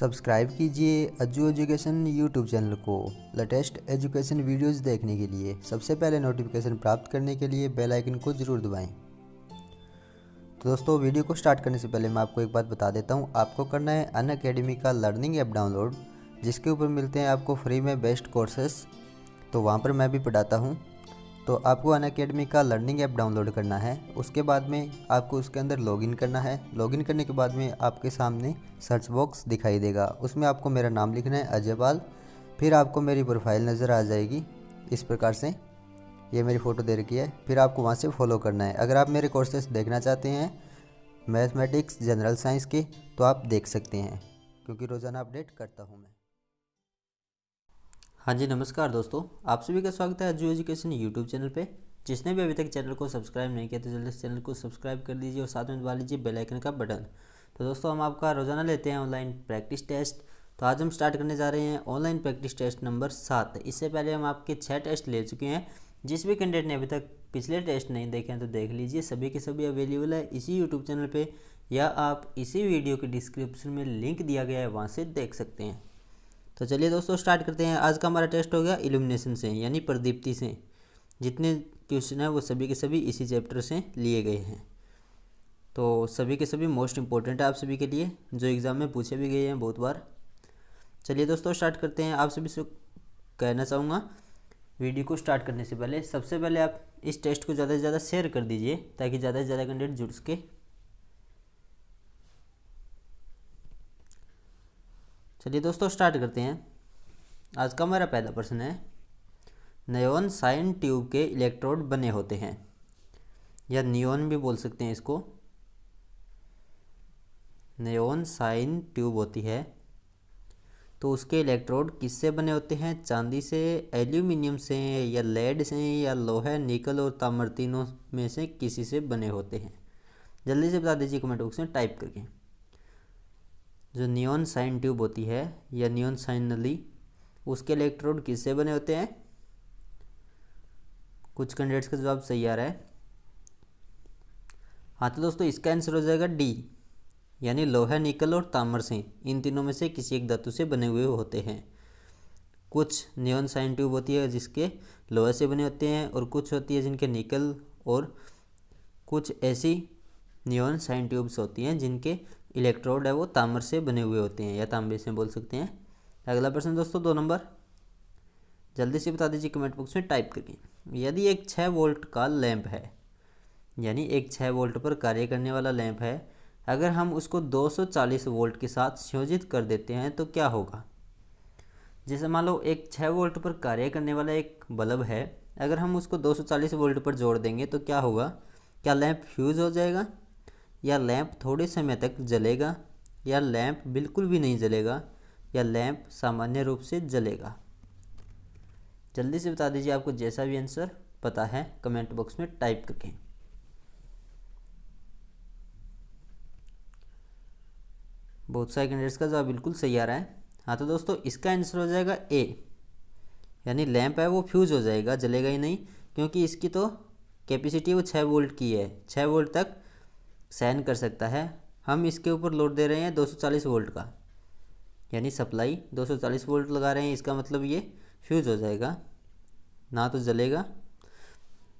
Subscribe कीजिए Ajju education YouTube channel को latest education videos देखने के लिए। सबसे पहले नोटिफिकेशन प्राप्त करने के लिए बेल आइकन को ज़रूर दबाएं। तो दोस्तों, वीडियो को स्टार्ट करने से पहले मैं आपको एक बात बता देता हूं। आपको करना है अनअकैडमी का लर्निंग ऐप डाउनलोड, जिसके ऊपर मिलते हैं आपको फ्री में बेस्ट कोर्सेस। तो वहाँ पर मैं भी पढ़ाता हूँ। तो आपको अनअकैडमी का लर्निंग ऐप डाउनलोड करना है। उसके बाद में आपको उसके अंदर लॉगिन करना है। लॉगिन करने के बाद में आपके सामने सर्च बॉक्स दिखाई देगा, उसमें आपको मेरा नाम लिखना है अजय पाल। फिर आपको मेरी प्रोफाइल नज़र आ जाएगी इस प्रकार से, ये मेरी फ़ोटो दे रखी है। फिर आपको वहाँ से फॉलो करना है। अगर आप मेरे कोर्सेस देखना चाहते हैं मैथमेटिक्स जनरल साइंस के, तो आप देख सकते हैं, क्योंकि रोज़ाना अपडेट करता हूँ मैं। हाँ जी, नमस्कार दोस्तों, आप सभी का स्वागत है अज्जू एजुकेशन यूट्यूब चैनल पे। जिसने भी अभी तक चैनल को सब्सक्राइब नहीं किया तो जल्दी से चैनल को सब्सक्राइब कर दीजिए और साथ में दबा लीजिए बेल आइकन का बटन। तो दोस्तों, हम आपका रोज़ाना लेते हैं ऑनलाइन प्रैक्टिस टेस्ट। तो आज हम स्टार्ट करने जा रहे हैं ऑनलाइन प्रैक्टिस टेस्ट नंबर 7। इससे पहले हम आपके 6 टेस्ट ले चुके हैं। जिस भी कैंडिडेट ने अभी तक पिछले टेस्ट नहीं देखे हैं तो देख लीजिए, सभी के सभी अवेलेबल है इसी यूट्यूब चैनल पर, या आप इसी वीडियो के डिस्क्रिप्शन में लिंक दिया गया है, वहाँ से देख सकते हैं। तो चलिए दोस्तों, स्टार्ट करते हैं। आज का हमारा टेस्ट हो गया इल्यूमिनेशन से, यानी प्रदीप्ति से। जितने क्वेश्चन हैं वो सभी के सभी इसी चैप्टर से लिए गए हैं। तो सभी के सभी मोस्ट इंपॉर्टेंट है आप सभी के लिए, जो एग्ज़ाम में पूछे भी गए हैं बहुत बार। चलिए दोस्तों, स्टार्ट करते हैं। आप सभी से कहना चाहूँगा, वीडियो को स्टार्ट करने से पहले सबसे पहले आप इस टेस्ट को ज़्यादा से ज़्यादा शेयर कर दीजिए, ताकि ज़्यादा से ज़्यादा कैंडिडेट जुड़ सके। चलिए दोस्तों, स्टार्ट करते हैं। आज का हमारा पहला प्रश्न है, नियॉन साइन ट्यूब के इलेक्ट्रोड बने होते हैं, या नियॉन भी बोल सकते हैं इसको। नियॉन साइन ट्यूब होती है तो उसके इलेक्ट्रोड किससे बने होते हैं? चांदी से, एल्यूमिनियम से, या लेड से, या लोहा, निकल और ताम्र, तीनों में से किसी से बने होते हैं? जल्दी से बता दीजिए कमेंट बॉक्स में टाइप करके। जो नियॉन साइन ट्यूब होती है या नियॉन साइन नली, उसके इलेक्ट्रोड किससे बने होते हैं? कुछ कैंडिडेट्स का जवाब सही आ रहा है। हाँ, तो दोस्तों इसका आंसर हो जाएगा डी, यानी लोहा, निकल और ताम्र से, इन तीनों में से किसी एक धातु से बने हुए होते हैं। कुछ नियॉन साइन ट्यूब होती है जिसके लोहे से बने होते हैं, और कुछ होती है जिनके निकल, और कुछ ऐसी नियॉन साइन ट्यूब्स होती हैं जिनके इलेक्ट्रोड है वो ताम्र से बने हुए होते हैं, या तांबे से बोल सकते हैं। अगला प्रश्न दोस्तों 2 नंबर, जल्दी से बता दीजिए कमेंट बॉक्स में टाइप करके। यदि एक 6 वोल्ट का लैंप है, यानी एक 6 वोल्ट पर कार्य करने वाला लैंप है, अगर हम उसको 240 वोल्ट के साथ संयोजित कर देते हैं तो क्या होगा? जैसे मान लो एक 6 वोल्ट पर कार्य करने वाला एक बल्ब है, अगर हम उसको 240 वोल्ट पर जोड़ देंगे तो क्या होगा? क्या लैंप फ्यूज़ हो जाएगा, या लैंप थोड़े समय तक जलेगा, या लैंप बिल्कुल भी नहीं जलेगा, या लैंप सामान्य रूप से जलेगा? जल्दी से बता दीजिए, आपको जैसा भी आंसर पता है कमेंट बॉक्स में टाइप करके। बहुत सारे कैंडिडेट्स का जवाब बिल्कुल सही आ रहा है। हाँ, तो दोस्तों इसका आंसर हो जाएगा ए, यानी लैंप है वो फ्यूज़ हो जाएगा, जलेगा ही नहीं, क्योंकि इसकी तो कैपेसिटी वो 6 वोल्ट की है, 6 वोल्ट तक सहन कर सकता है। हम इसके ऊपर लोड दे रहे हैं 240 वोल्ट का, यानी सप्लाई 240 वोल्ट लगा रहे हैं, इसका मतलब ये फ्यूज़ हो जाएगा, ना तो जलेगा।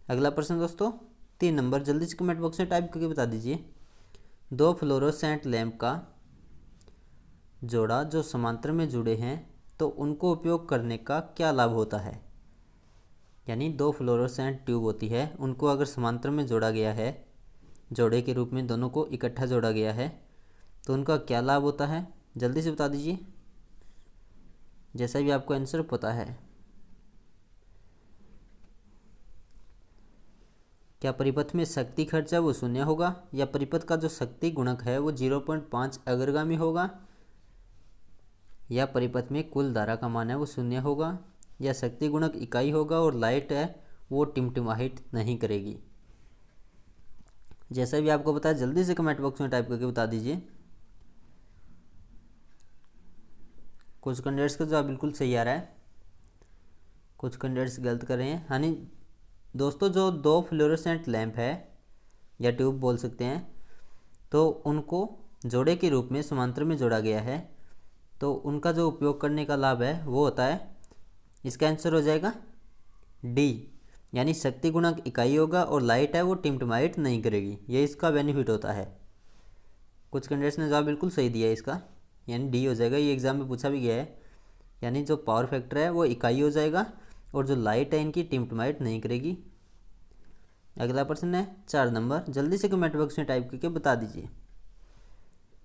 अगला प्रश्न दोस्तों 3 नंबर, जल्दी से कमेंट बॉक्स में टाइप करके बता दीजिए। 2 फ्लोरोसेंट लैंप का जोड़ा जो समांतर में जुड़े हैं, तो उनको उपयोग करने का क्या लाभ होता है? यानी 2 फ्लोरोसेंट ट्यूब होती है, उनको अगर समांतर में जोड़ा गया है, जोड़े के रूप में दोनों को इकट्ठा जोड़ा गया है, तो उनका क्या लाभ होता है? जल्दी से बता दीजिए, जैसा भी आपको आंसर पता है। क्या परिपथ में शक्ति खर्च है वो शून्य होगा, या परिपथ का जो शक्ति गुणक है वो 0.5 अग्रगामी होगा, या परिपथ में कुल धारा का मान है वो शून्य होगा, या शक्ति गुणक इकाई होगा और लाइट है वो टिमटिमाहिट नहीं करेगी? जैसा भी आपको पता है जल्दी से कमेंट बॉक्स में टाइप करके बता दीजिए। कुछ कैंडिडेट्स का जवाब बिल्कुल सही आ रहा है, कुछ कैंडिडेट्स गलत कर रहे हैं। यानी दोस्तों जो 2 फ्लोरोसेंट लैंप है या ट्यूब बोल सकते हैं, तो उनको जोड़े के रूप में समांतर में जोड़ा गया है, तो उनका जो उपयोग करने का लाभ है वो होता है, इसका आंसर हो जाएगा डी, यानी शक्ति गुणक इकाई होगा और लाइट है वो टिमटिमाइट नहीं करेगी, ये इसका बेनिफिट होता है। कुछ कैंडिडेट्स ने जवाब बिल्कुल सही दिया है इसका, यानी डी हो जाएगा। ये एग्जाम में पूछा भी गया है, यानी जो पावर फैक्टर है वो इकाई हो जाएगा और जो लाइट है इनकी टिमटिमाइट नहीं करेगी। अगला प्रश्न है 4 नंबर, जल्दी से कमेंट बॉक्स में टाइप करके बता दीजिए।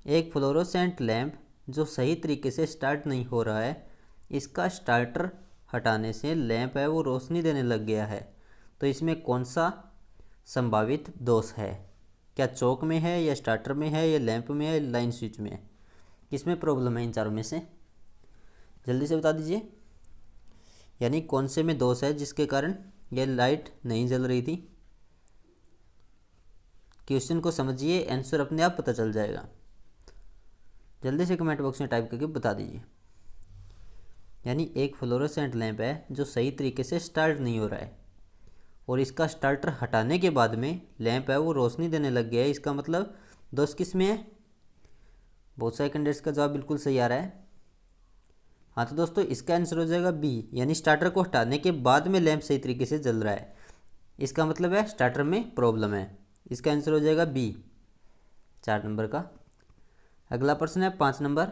एक फ्लोरोसेंट लैंप जो सही तरीके से स्टार्ट नहीं हो रहा है, इसका स्टार्टर हटाने से लैंप है वो रोशनी देने लग गया है, तो इसमें कौन सा संभावित दोष है? क्या चौक में है, या स्टार्टर में है, या लैंप में है, लाइन स्विच में है? किसमें प्रॉब्लम है इन चारों में से? जल्दी से बता दीजिए, यानी कौन से में दोष है जिसके कारण ये लाइट नहीं जल रही थी। क्वेश्चन को समझिए, आंसर अपने आप पता चल जाएगा। जल्दी से कमेंट बॉक्स में टाइप करके बता दीजिए। यानी एक फ्लोरोसेंट लैंप है जो सही तरीके से स्टार्ट नहीं हो रहा है और इसका स्टार्टर हटाने के बाद में लैंप है वो रोशनी देने लग गया है, इसका मतलब दोष किस में है? बहुत सारे कैंडिडेट्स का जवाब बिल्कुल सही आ रहा है। हाँ तो दोस्तों इसका आंसर हो जाएगा बी, यानी स्टार्टर को हटाने के बाद में लैंप सही तरीके से जल रहा है, इसका मतलब है स्टार्टर में प्रॉब्लम है। इसका आंसर हो जाएगा बी 4 नंबर का। अगला प्रश्न है 5 नंबर,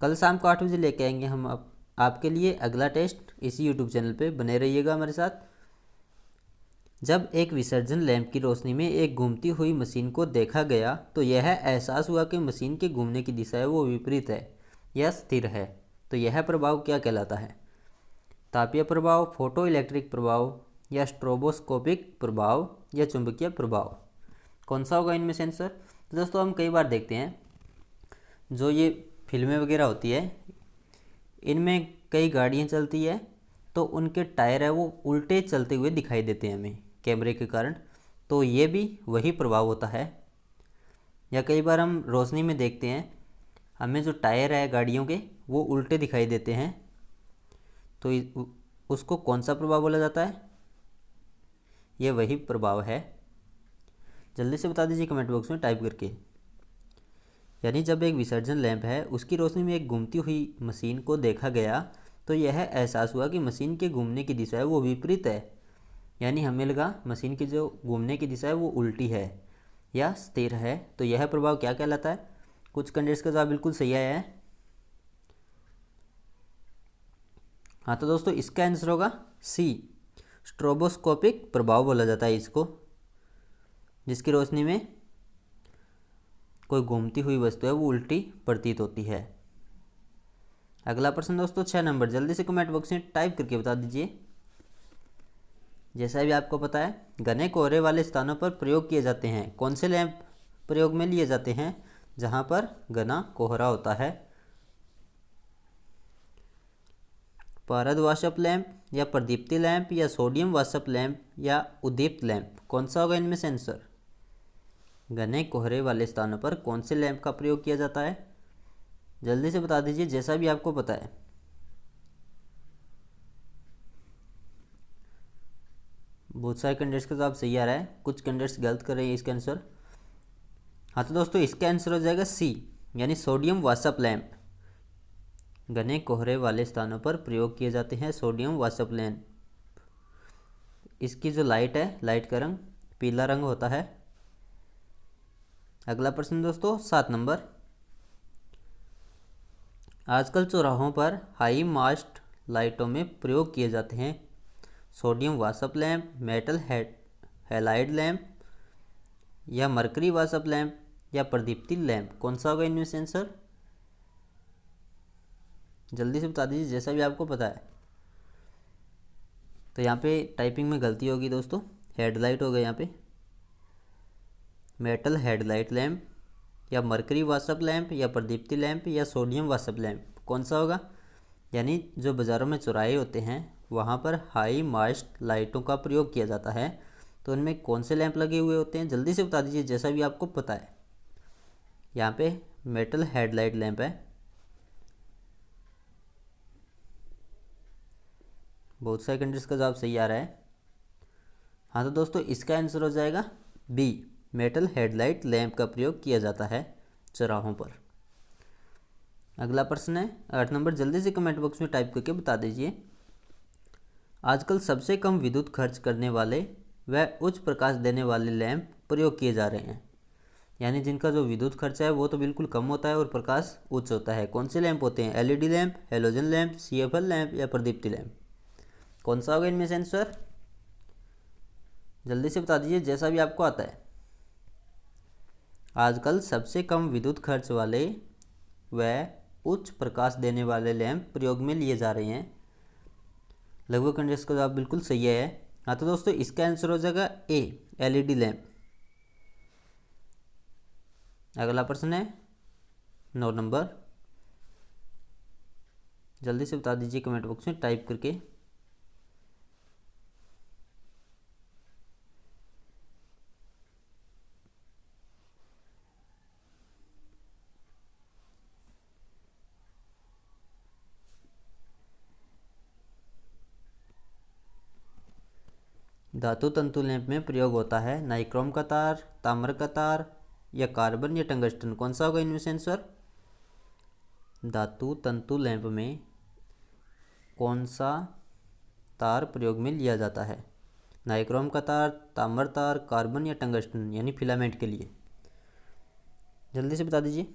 कल शाम को 8 बजे लेके आएंगे हम आपके लिए अगला टेस्ट, इसी यूट्यूब चैनल पे बने रहिएगा हमारे साथ। जब एक विसर्जन लैंप की रोशनी में एक घूमती हुई मशीन को देखा गया तो यह एहसास हुआ कि मशीन के घूमने की दिशा है वो विपरीत है या स्थिर है, तो यह प्रभाव क्या कहलाता है? तापीय प्रभाव, फोटो इलेक्ट्रिक प्रभाव, या स्ट्रोबोस्कोपिक प्रभाव, या चुंबकीय प्रभाव? कौन सा होगा इनमें से आंसर? तो दोस्तों हम कई बार देखते हैं जो ये फिल्में वगैरह होती है, इनमें कई गाड़ियाँ चलती है तो उनके टायर है वो उल्टे चलते हुए दिखाई देते हैं हमें कैमरे के कारण, तो ये भी वही प्रभाव होता है। या कई बार हम रोशनी में देखते हैं हमें जो टायर है गाड़ियों के वो उल्टे दिखाई देते हैं, तो उसको कौन सा प्रभाव बोला जाता है? ये वही प्रभाव है। जल्दी से बता दीजिए कमेंट बॉक्स में टाइप करके। यानी जब एक विसर्जन लैंप है उसकी रोशनी में एक घूमती हुई मशीन को देखा गया तो यह एहसास हुआ कि मशीन के घूमने की दिशा है वो विपरीत है, यानी हमें लगा मशीन की जो घूमने की दिशा है वो उल्टी है या स्थिर है, तो यह प्रभाव क्या कहलाता है? कुछ कैंडिडेट्स का जवाब बिल्कुल सही आया है। हाँ तो दोस्तों इसका आंसर होगा सी, स्ट्रोबोस्कोपिक प्रभाव बोला जाता है इसको, जिसकी रोशनी में कोई घूमती हुई वस्तु है वो उल्टी प्रतीत होती है। अगला प्रश्न दोस्तों 6 नंबर, जल्दी से कमेंट बॉक्स में टाइप करके बता दीजिए। जैसा भी आपको पता है घने कोहरे वाले स्थानों पर प्रयोग किए जाते हैं, कौन से लैंप प्रयोग में लिए जाते हैं जहां पर घना कोहरा होता है? पारद वाष्प लैंप, या प्रदीप्ति लैंप, या सोडियम वाष्प लैंप, या उद्दीप्त लैंप? कौन सा होगा इनमें से आंसर? घने कोहरे वाले स्थानों पर कौन से लैंप का प्रयोग किया जाता है? जल्दी से बता दीजिए जैसा भी आपको पता है। बहुत सारे कैंडिडेट्स का जवाब सही आ रहा है, कुछ कैंडिडेट्स गलत कर रहे हैं इसका आंसर। हाँ तो दोस्तों इसका आंसर हो जाएगा सी, यानी सोडियम वाष्प लैंप। घने कोहरे वाले स्थानों पर प्रयोग किए जाते हैं सोडियम वाष्प लैंप। इसकी जो लाइट है, लाइट का रंग पीला रंग होता है। अगला प्रश्न दोस्तों 7 नंबर, आजकल चौराहों पर हाई मास्ट लाइटों में प्रयोग किए जाते हैं सोडियम वाष्प लैंप, मेटल हैलाइड लैंप, या मरकरी वाष्प लैंप, या प्रदीप्ति लैंप? कौन सा होगा इनमें से आंसर? जल्दी से बता दीजिए जैसा भी आपको पता है। तो यहाँ पे टाइपिंग में गलती होगी दोस्तों, हेडलाइट होगा यहाँ पे। मेटल हेडलाइट लैंप, या मरकरी वाष्प लैंप, या प्रदीप्ति लैंप, या सोडियम वाष्प लैंप? कौन सा होगा? यानी जो बाज़ारों में चौराहे होते हैं वहाँ पर हाई मास्ट लाइटों का प्रयोग किया जाता है, तो उनमें कौन से लैंप लगे हुए होते हैं? जल्दी से बता दीजिए जैसा भी आपको पता है। यहाँ पे मेटल हेडलाइट लैंप है। बहुत सारे कैंडिडेट्स का जवाब सही आ रहा है। हाँ तो दोस्तों इसका आंसर हो जाएगा बी, मेटल हेडलाइट लैंप का प्रयोग किया जाता है चौराहों पर। अगला प्रश्न है 8 नंबर, जल्दी से कमेंट बॉक्स में टाइप करके बता दीजिए। आजकल सबसे कम विद्युत खर्च करने वाले व उच्च प्रकाश देने वाले लैंप प्रयोग किए जा रहे हैं। यानी जिनका जो विद्युत खर्चा है वो तो बिल्कुल कम होता है और प्रकाश उच्च होता है। कौन से लैंप होते हैं? LED lamp, halogen lamp, CFL lamp या प्रदीप्ति लैंप। कौन सा होगा इनमें से आंसर? जल्दी से बता दीजिए जैसा भी आपको आता है। आजकल सबसे कम विद्युत खर्च वाले व उच्च प्रकाश देने वाले लैंप प्रयोग में लिए जा रहे हैं। लगभग कैंडिडेट्स का जवाब बिल्कुल सही है। हाँ तो दोस्तों इसका आंसर हो जाएगा ए, एलईडी लैंप। अगला प्रश्न है 9 नंबर, जल्दी से बता दीजिए कमेंट बॉक्स में टाइप करके। धातु तंतु लैंप में प्रयोग होता है नाइक्रोम का तार, ताम्र का तार या कार्बन या टंगस्टन। कौन सा होगा इनमें से आंसर? धातु तंतु लैंप में कौन सा तार प्रयोग में लिया जाता है? नाइक्रोम का तार, ताम्र तार, कार्बन या टंगस्टन यानी फिलामेंट के लिए। जल्दी से बता दीजिए।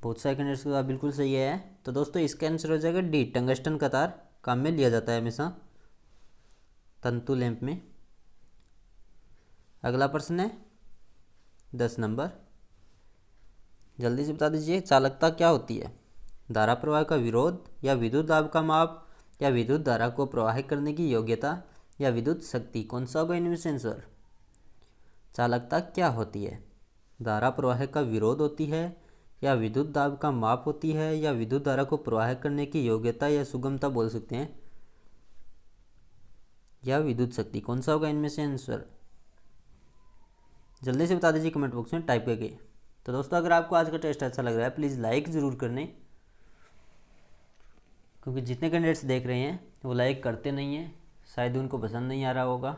बहुत सारे कैंडिडेट्स का बिल्कुल सही है। तो दोस्तों इसका आंसर हो जाएगा डी, टंगस्टन का तार काम में लिया जाता है हमेशा तंतु लैंप में। अगला प्रश्न है 10 नंबर, जल्दी से बता दीजिए चालकता क्या होती है? धारा प्रवाह का विरोध या विद्युत दाब का माप या विद्युत धारा को प्रवाहित करने की योग्यता या विद्युत शक्ति। कौन सा होगा इनमें से आंसर? चालकता क्या होती है? धारा प्रवाह का विरोध होती है या विद्युत दाब का माप होती है या विद्युत धारा को प्रवाहित करने की योग्यता या सुगमता बोल सकते हैं या विद्युत शक्ति। कौन सा होगा इनमें से आंसर? जल्दी से बता दीजिए कमेंट बॉक्स में टाइप करके। तो दोस्तों अगर आपको आज का टेस्ट अच्छा लग रहा है प्लीज़ लाइक ज़रूर करने, क्योंकि जितने कैंडिडेट्स देख रहे हैं वो लाइक करते नहीं हैं, शायद उनको पसंद नहीं आ रहा होगा।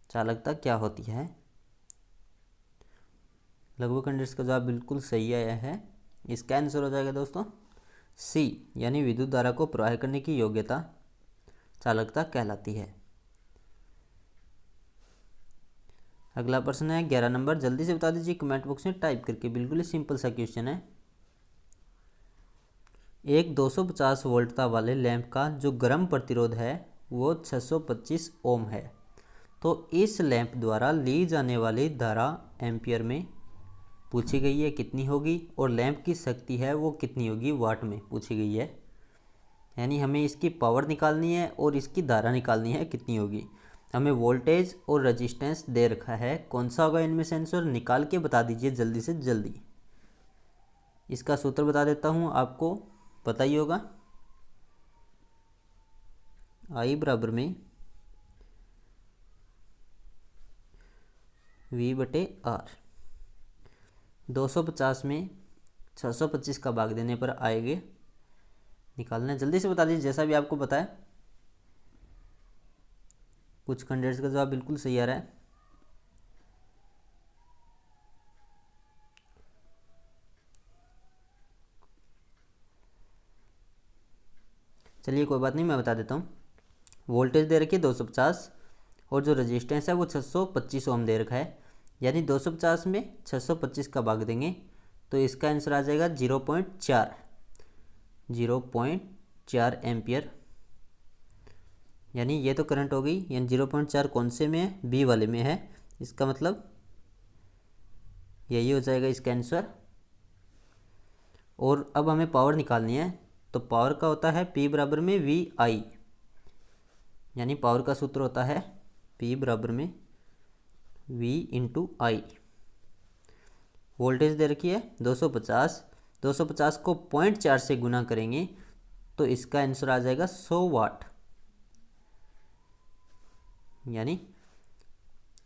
चालकता क्या होती है? लगभग कैंडिडेट्स का जवाब बिल्कुल सही आया है। इसका आंसर हो जाएगा दोस्तों सी, यानी विद्युत धारा को प्रवाहित करने की योग्यता चालकता कहलाती है। अगला प्रश्न है 11 नंबर, जल्दी से बता दीजिए कमेंट बॉक्स में टाइप करके। बिल्कुल ही सिंपल सा क्वेश्चन है। एक 250 वोल्टता वाले लैंप का जो गर्म प्रतिरोध है वो 625 ओम है, तो इस लैंप द्वारा ली जाने वाली धारा एम्पियर में पूछी गई है कितनी होगी, और लैंप की शक्ति है वो कितनी होगी वाट में पूछी गई है। यानी हमें इसकी पावर निकालनी है और इसकी धारा निकालनी है कितनी होगी। हमें वोल्टेज और रेजिस्टेंस दे रखा है। कौन सा होगा इनमें से आंसर? निकाल के बता दीजिए जल्दी से जल्दी। इसका सूत्र बता देता हूँ, आपको पता ही होगा। आई बराबर में V बटे R। 250 में 625 का भाग देने पर आएंगे, निकालना है। जल्दी से बता दीजिए जैसा भी आपको पता है। कुछ कैंडिडेट्स का जवाब बिल्कुल सही आ रहा है। चलिए कोई बात नहीं, मैं बता देता हूँ। वोल्टेज दे रखी है 250 और जो रेजिस्टेंस है वो 625 ओम दे रखा है। यानी 250 में 625 का भाग देंगे तो इसका आंसर आ जाएगा 0.4 एम्पियर। यानी ये तो करंट हो गई, यानी 0.4 कौन से में है? बी वाले में है। इसका मतलब यही हो जाएगा इसका आंसर। और अब हमें पावर निकालनी है, तो पावर का होता है P बराबर में VI। यानी पावर का सूत्र होता है P बराबर में V इंटू आई। वोल्टेज दे रखी है 250 को 0.4 से गुना करेंगे तो इसका आंसर आ जाएगा 100 वाट। यानी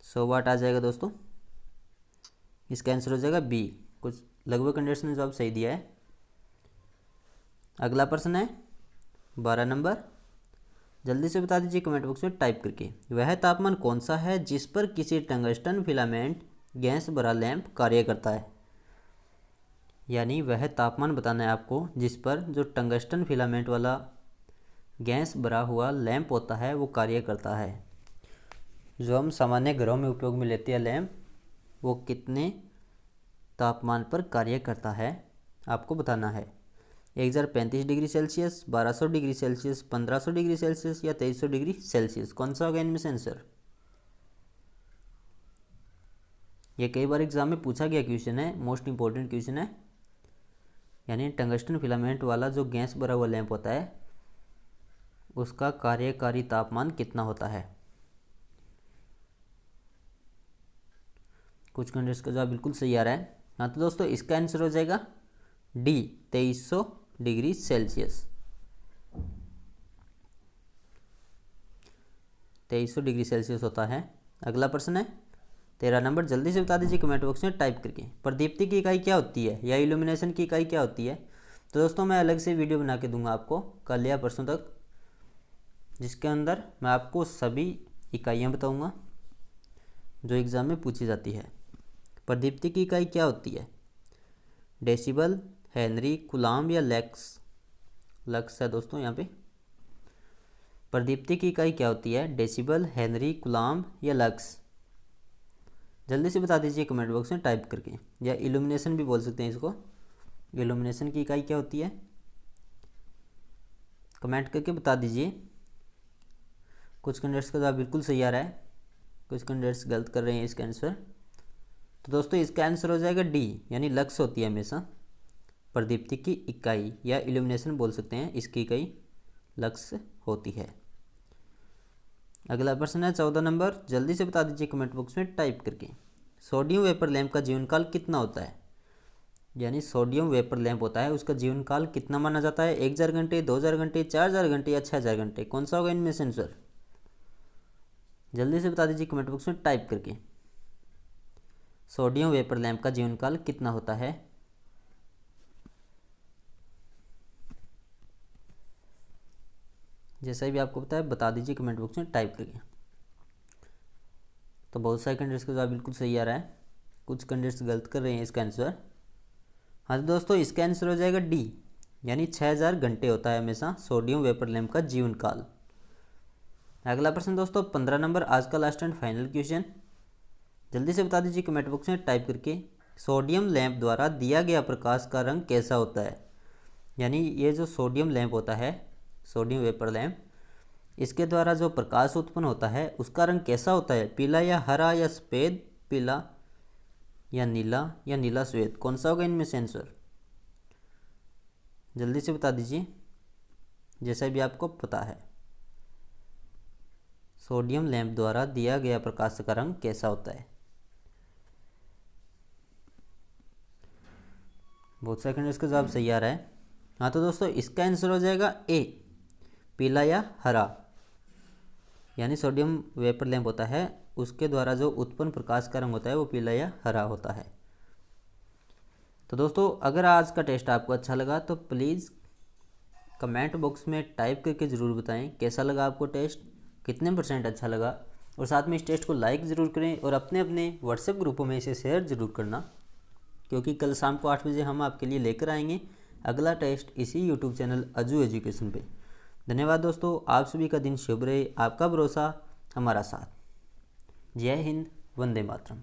100 वाट आ जाएगा दोस्तों। इसका आंसर हो जाएगा बी। कुछ लगभग कैंडिडेट्स ने जवाब सही दिया है। अगला प्रश्न है 12 नंबर, जल्दी से बता दीजिए कमेंट बॉक्स में टाइप करके। वह तापमान कौन सा है जिस पर किसी टंगस्टन फिलामेंट गैस भरा लैंप कार्य करता है? यानी वह तापमान बताना है आपको जिस पर जो टंगस्टन फिलामेंट वाला गैस भरा हुआ लैंप होता है वो कार्य करता है। जो हम सामान्य घरों में उपयोग में लेते हैं लैंप, वो कितने तापमान पर कार्य करता है आपको बताना है। 1035 degree Celsius, 1200 degree Celsius, 1500 degree Celsius या 2300 डिग्री सेल्सियस, कौन सा होगा इनमें से आंसर? ये कई बार एग्जाम में पूछा गया क्वेश्चन है, मोस्ट इंपॉर्टेंट क्वेश्चन है। यानी टंगस्टन फिलामेंट वाला जो गैस भरा हुआ लैंप होता है उसका कार्यकारी तापमान कितना होता है। कुछ कैंडिडेट्स का जवाब बिल्कुल सही आ रहा है। हाँ तो दोस्तों इसका आंसर हो जाएगा D, 2300 degree Celsius. 2300 degree Celsius होता है। अगला प्रश्न है 13 नंबर, जल्दी से बता दीजिए कमेंट बॉक्स में टाइप करके, प्रदीप्ति की इकाई क्या होती है या इल्यूमिनेशन की इकाई क्या होती है। तो दोस्तों मैं अलग से वीडियो बना के दूंगा आपको कल या परसों तक, जिसके अंदर मैं आपको सभी इकाइयाँ बताऊंगा जो एग्ज़ाम में पूछी जाती है। प्रदीप्ति की इकाई क्या होती है? डेसिबल, हेनरी, कूलाम्ब या लक्स। लक्स है दोस्तों यहाँ पे। प्रदीप्ति की इकाई क्या होती है? डेसिबल, हेनरी, कूलाम्ब या लक्स। जल्दी से बता दीजिए कमेंट बॉक्स में टाइप करके, या इल्यूमिनेशन भी बोल सकते हैं इसको। इल्यूमिनेशन की इकाई क्या होती है कमेंट करके बता दीजिए। कुछ कैंडिडेट्स का जवाब बिल्कुल सही आ रहा है, कुछ कैंडिडेट्स गलत कर रहे हैं इसका आंसर। तो दोस्तों इसका आंसर हो जाएगा डी, यानी लक्स होती है हमेशा प्रदीप्ति की इकाई, या इल्यूमिनेशन बोल सकते हैं, इसकी इकाई लक्स होती है। अगला प्रश्न है 14 नंबर, जल्दी से बता दीजिए कमेंट बॉक्स में टाइप करके, सोडियम वेपर लैंप का जीवन काल कितना होता है। यानी सोडियम वेपर लैंप होता है उसका जीवन काल कितना माना जाता है? 1000 घंटे, 2000 घंटे, 4000 घंटे या 6000 घंटे, कौन सा होगा इनमें से आंसर? जल्दी से बता दीजिए कमेंट बॉक्स में टाइप करके, सोडियम वेपर लैंप का जीवन काल कितना होता है। जैसा भी आपको पता है बता दीजिए कमेंट बॉक्स में टाइप करके। तो बहुत सारे कैंडिडेट्स का जवाब बिल्कुल सही आ रहा है, कुछ कैंडिडेट्स गलत कर रहे हैं इसका आंसर। हाँ तो दोस्तों इसका आंसर हो जाएगा डी, यानी 6000 घंटे होता है हमेशा सोडियम वेपर लैंप का जीवन काल। अगला प्रश्न दोस्तों 15 नंबर, आज का लास्ट एंड फाइनल क्वेश्चन, जल्दी से बता दीजिए कमेंट बॉक्स में टाइप करके, सोडियम लैंप द्वारा दिया गया प्रकाश का रंग कैसा होता है। यानी ये जो सोडियम लैंप होता है, सोडियम वेपर लैंप, इसके द्वारा जो प्रकाश उत्पन्न होता है उसका रंग कैसा होता है? पीला या हरा या सफ़ेद, पीला या नीला श्वेत, कौन सा होगा इनमें से आंसर? जल्दी से बता दीजिए जैसा भी आपको पता है। सोडियम लैंप द्वारा दिया गया प्रकाश का रंग कैसा होता है? बहुत सेकंड इसका जवाब सही आ रहा है। हाँ तो दोस्तों इसका आंसर हो जाएगा ए, पीला या हरा। यानी सोडियम वेपर लैंप होता है उसके द्वारा जो उत्पन्न प्रकाश का रंग होता है वो पीला या हरा होता है। तो दोस्तों अगर आज का टेस्ट आपको अच्छा लगा तो प्लीज़ कमेंट बॉक्स में टाइप करके ज़रूर बताएं कैसा लगा आपको टेस्ट, कितने % अच्छा लगा, और साथ में इस टेस्ट को लाइक ज़रूर करें और अपने अपने व्हाट्सएप ग्रुपों में इसे शेयर ज़रूर करना, क्योंकि कल शाम को 8 बजे हम आपके लिए लेकर आएंगे अगला टेस्ट इसी यूट्यूब चैनल अजू एजुकेशन पे। धन्यवाद दोस्तों, आप सभी का दिन शुभ रहे, आपका भरोसा हमारा साथ। जय हिंद, वंदे मातरम।